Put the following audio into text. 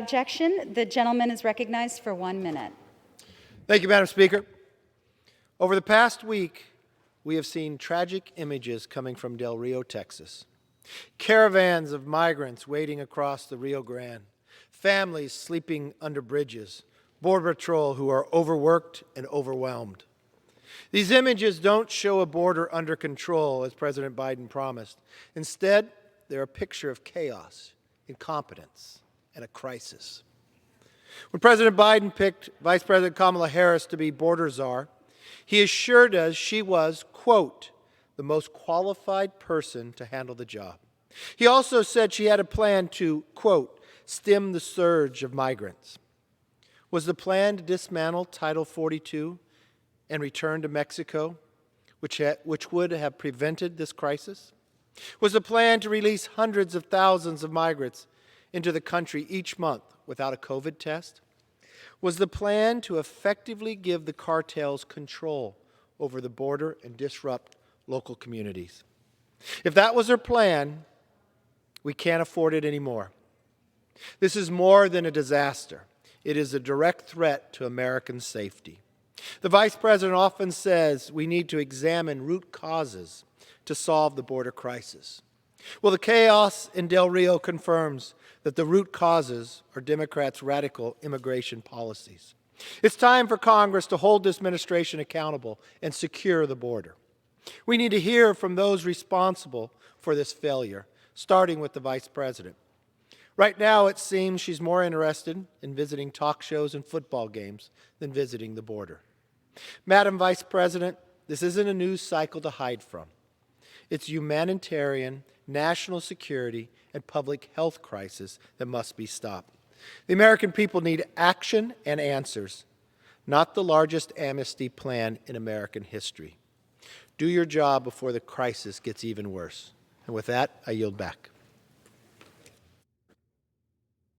Objection, the gentleman is recognized for 1 minute. Thank you, Madam Speaker. Over the past week, we have seen tragic images coming from Del Rio, Texas. Caravans of migrants wading across the Rio Grande, families sleeping under bridges, Border Patrol who are overworked and overwhelmed. These images don't show a border under control, as President Biden promised. Instead, they're a picture of chaos, incompetence, and a crisis. When President Biden picked Vice President Kamala Harris to be border czar, he assured us she was, quote, the most qualified person to handle the job. He also said she had a plan to, quote, stem the surge of migrants. Was the plan to dismantle Title 42 and return to Mexico, which would have prevented this crisis? Was the plan to release hundreds of thousands of migrants into the country each month without a COVID test? Was the plan to effectively give the cartels control over the border and disrupt local communities? If that was her plan, we can't afford it anymore. This is more than a disaster. It is a direct threat to American safety. The Vice President often says we need to examine root causes to solve the border crisis. Well, the chaos in Del Rio confirms that the root causes are Democrats' radical immigration policies. It's time for Congress to hold this administration accountable and secure the border. We need to hear from those responsible for this failure, starting with the Vice President. Right now, it seems she's more interested in visiting talk shows and football games than visiting the border. Madam Vice President, this isn't a news cycle to hide from. It's humanitarian, national security, and public health crisis that must be stopped. The American people need action and answers, not the largest amnesty plan in American history. Do your job before the crisis gets even worse. And with that, I yield back.